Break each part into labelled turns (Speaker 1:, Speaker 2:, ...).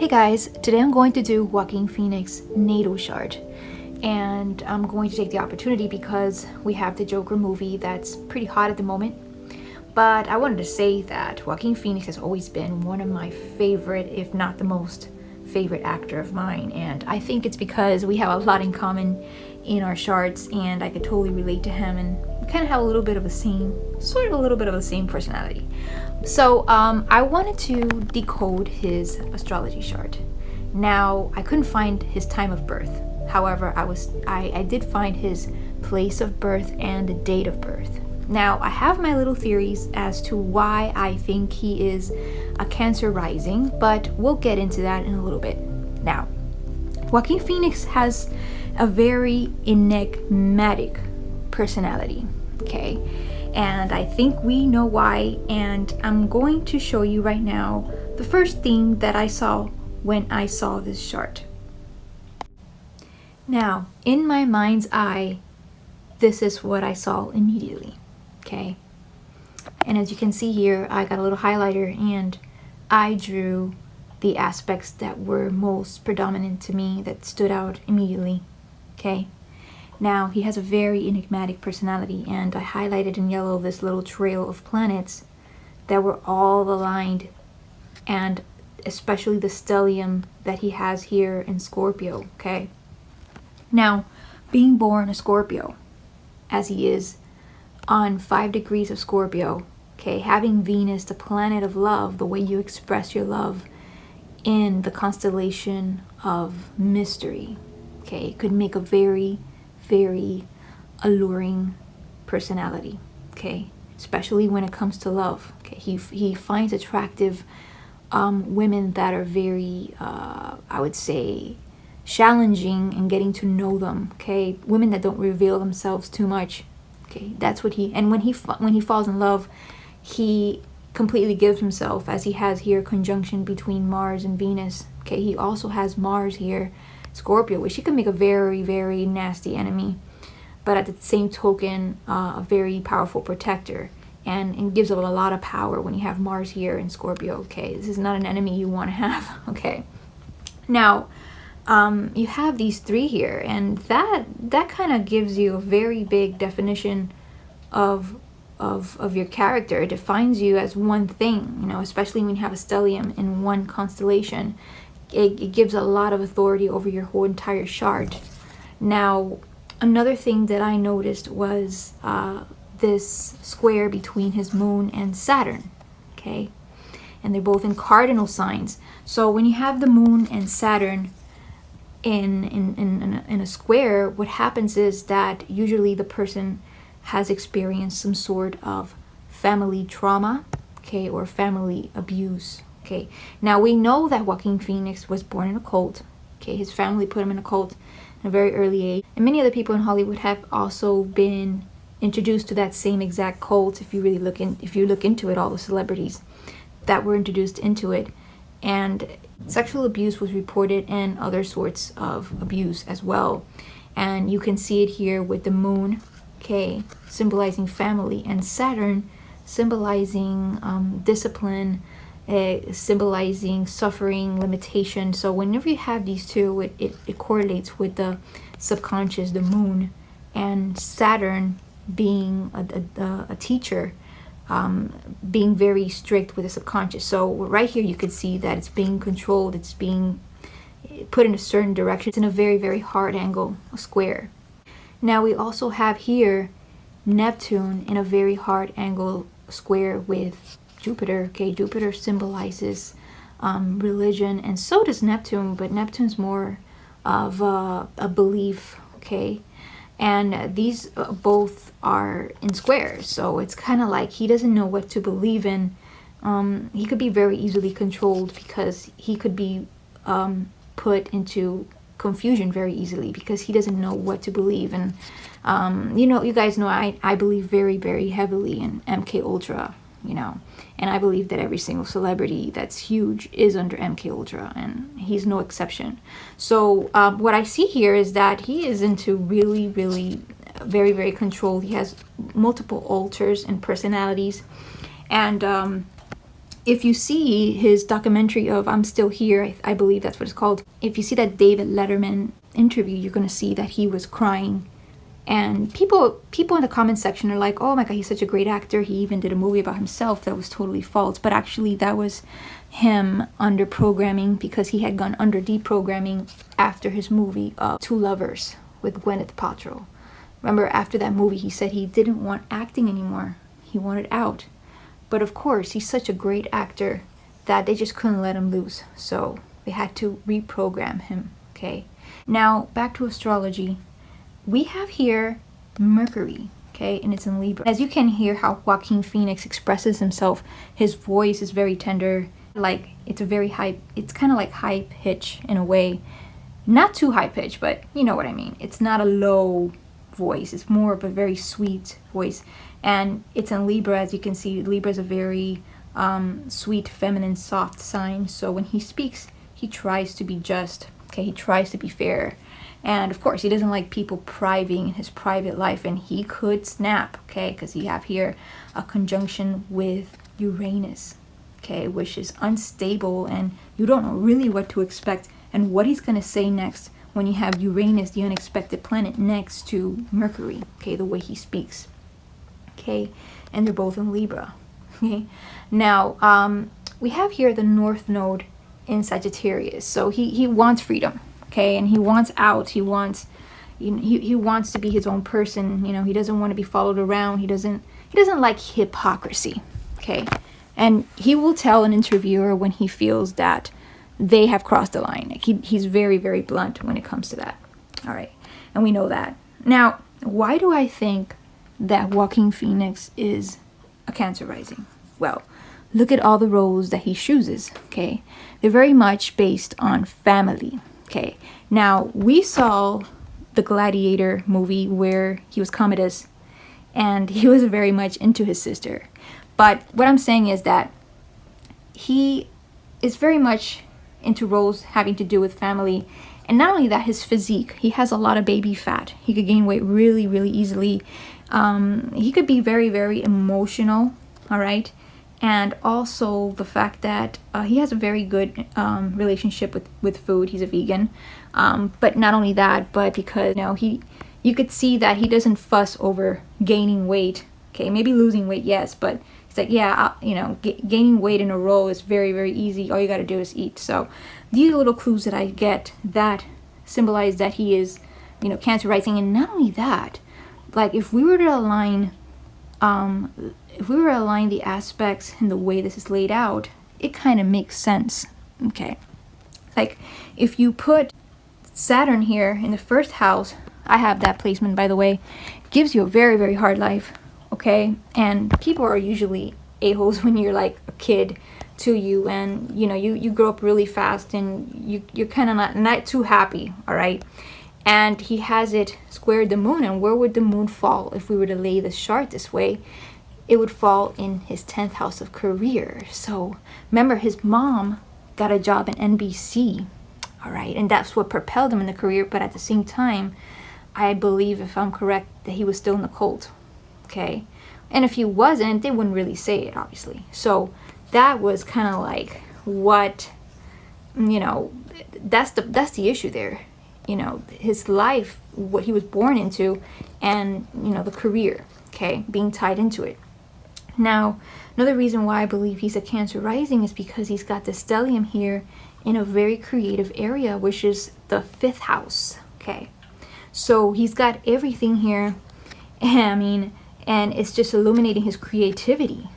Speaker 1: Hey guys, today I'm going to do Joaquin Phoenix natal chart, and I'm going to take the opportunity because we have the Joker movie that's pretty hot at the moment. But I wanted to say that Joaquin Phoenix has always been one of my favorite, if not the most favorite actor of mine, and I think it's because we have a lot in common in our charts and I could totally relate to him, and we kind of have a little bit of the same personality. So I wanted to decode his astrology chart. Now I couldn't find his time of birth. However, I did find his place of birth and the date of birth. Now I have my little theories as to why I think he is a Cancer rising, but we'll get into that in a little bit. Now, Joaquin Phoenix has a very enigmatic personality, okay? And I think we know why, and I'm going to show you right now the first thing that I saw when I saw this chart. Now, in my mind's eye, this is what I saw immediately, okay? And as you can see here, I got a little highlighter and I drew the aspects that were most predominant to me, that stood out immediately, okay? Now, he has a very enigmatic personality, and I highlighted in yellow this little trail of planets that were all aligned, and especially the stellium that he has here in Scorpio, okay? Now, being born a Scorpio, as he is on 5 degrees of Scorpio, okay, having Venus, the planet of love, the way you express your love in the constellation of mystery, okay, it could make a very alluring personality, okay, especially when it comes to love, okay? He finds attractive women that are very I would say challenging in getting to know them, okay? Women that don't reveal themselves too much, okay? That's what and when he falls in love, he completely gives himself, as he has here conjunction between Mars and Venus, okay? He also has Mars here, Scorpio, which he can make a very nasty enemy, but at the same token a very powerful protector, and gives up a lot of power when you have Mars here in Scorpio, okay? This is not an enemy you want to have, okay? Now you have these three here, and that kind of gives you a very big definition of your character. It defines you as one thing, you know, especially when you have a stellium in one constellation. It gives a lot of authority over your whole entire chart. Now, another thing that I noticed was this square between his moon and Saturn, okay? And they're both in cardinal signs. So when you have the moon and Saturn in a square, what happens is that usually the person has experienced some sort of family trauma, okay, or family abuse. Okay, now we know that Joaquin Phoenix was born in a cult. Okay, his family put him in a cult at a very early age, and many other people in Hollywood have also been introduced to that same exact cult. If you look into it, all the celebrities that were introduced into it, and sexual abuse was reported, and other sorts of abuse as well. And you can see it here with the moon, okay, symbolizing family, and Saturn symbolizing discipline, symbolizing suffering, limitation. So whenever you have these two, it correlates with the subconscious, the moon, and Saturn being a teacher, being very strict with the subconscious. So right here you could see that it's being controlled, it's being put in a certain direction. It's in a very hard angle, a square. Now we also have here Neptune in a very hard angle square with Jupiter, okay? Jupiter symbolizes religion, and so does Neptune, but Neptune's more of a belief, okay? And these both are in squares, so it's kind of like he doesn't know what to believe in. He could be very easily controlled, because he could be put into confusion very easily because he doesn't know what to believe. And you guys know I believe very heavily in MK Ultra, you know, and I believe that every single celebrity that's huge is under MK Ultra, and he's no exception. So what I see here is that he is into really very controlled. He has multiple alters and personalities, and if you see his documentary of I'm Still Here, I believe that's what it's called. If you see that David Letterman interview, you're going to see that he was crying. And people in the comment section are like, oh my God, he's such a great actor. He even did a movie about himself that was totally false. But actually, that was him under programming, because he had gone under deprogramming after his movie Two Lovers with Gwyneth Paltrow. Remember, after that movie, he said he didn't want acting anymore. He wanted out. But of course, he's such a great actor that they just couldn't let him loose. So they had to reprogram him, okay? Now, back to astrology. We have here Mercury, okay, and it's in Libra. As you can hear how Joaquin Phoenix expresses himself, his voice is very tender, like it's a very high, it's kind of like high pitch in a way. Not too high pitch, but you know what I mean. It's not a low voice, it's more of a very sweet voice. And it's in Libra, as you can see. Libra is a very sweet, feminine, soft sign. So when he speaks, he tries to be just, okay, he tries to be fair. And of course, he doesn't like people prying in his private life, and he could snap, okay, because you have here a conjunction with Uranus, okay, which is unstable, and you don't know really what to expect and what he's going to say next when you have Uranus, the unexpected planet, next to Mercury, okay, the way he speaks, okay, and they're both in Libra, okay. Now, we have here the North Node in Sagittarius, so he wants freedom. Okay, and he wants out. He wants, he wants to be his own person. You know, he doesn't want to be followed around. He doesn't like hypocrisy. Okay, and he will tell an interviewer when he feels that they have crossed the line. Like he's very, very blunt when it comes to that. All right, and we know that. Now, why do I think that Joaquin Phoenix is a Cancer rising? Well, look at all the roles that he chooses. Okay, they're very much based on family. Okay, now we saw the Gladiator movie where he was Commodus and he was very much into his sister. But what I'm saying is that he is very much into roles having to do with family. And not only that, his physique, he has a lot of baby fat. He could gain weight really, really easily. He could be very, very emotional, all right? And also the fact that he has a very good relationship with food. He's a vegan. But not only that, but because, you could see that he doesn't fuss over gaining weight. Okay, maybe losing weight, yes, but it's like, yeah, gaining weight in a row is very, very easy. All you got to do is eat. So these are little clues that I get that symbolize that he is, Cancer rising. And not only that, like if we were to align the aspects and the way this is laid out, it kind of makes sense, okay? Like, if you put Saturn here in the first house, I have that placement, by the way, gives you a very, very hard life, okay? And people are usually a-holes when you're like a kid to you, and, you grow up really fast, and you're kind of not too happy, all right? And he has it squared the moon, and where would the moon fall if we were to lay this chart this way? It would fall in his 10th house of career. So remember, his mom got a job at NBC, all right? And that's what propelled him in the career. But at the same time, I believe, if I'm correct, that he was still in the cult, okay? And if he wasn't, they wouldn't really say it, obviously. So that was kind of like what, that's the issue there. His life, what he was born into, and, the career, okay, being tied into it. Now, another reason why I believe he's a Cancer rising is because he's got the stellium here in a very creative area, which is the 5th house, okay? So he's got everything here, and it's just illuminating his creativity,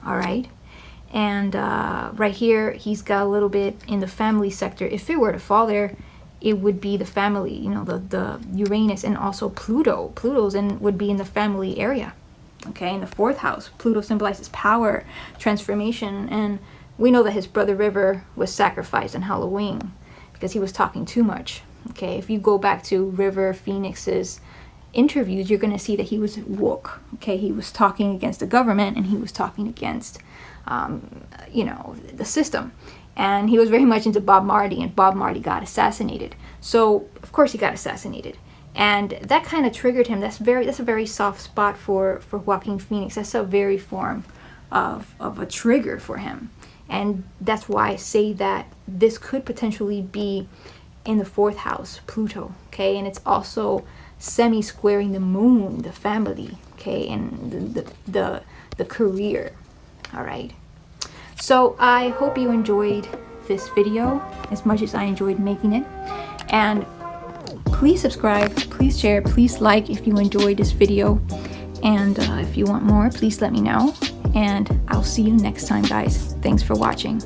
Speaker 1: all right? And right here, he's got a little bit in the family sector. If it were to fall there, it would be the family, the Uranus, and also Pluto. Pluto's would be in the family area. Okay, in the 4th house, Pluto symbolizes power, transformation, and we know that his brother River was sacrificed on Halloween because he was talking too much. Okay, if you go back to River Phoenix's interviews, you're going to see that he was woke. Okay, he was talking against the government, and he was talking against, the system. And he was very much into Bob Marley, and Bob Marley got assassinated. So, of course, he got assassinated. And that kind of triggered him. That's a very soft spot for Joaquin Phoenix. That's a very form of a trigger for him. And that's why I say that this could potentially be in the 4th house, Pluto, okay? And it's also semi-squaring the moon, the family, okay? And the career, all right? So I hope you enjoyed this video as much as I enjoyed making it. And please subscribe, please share, please like if you enjoyed this video. And if you want more, please let me know. And I'll see you next time, guys. Thanks for watching.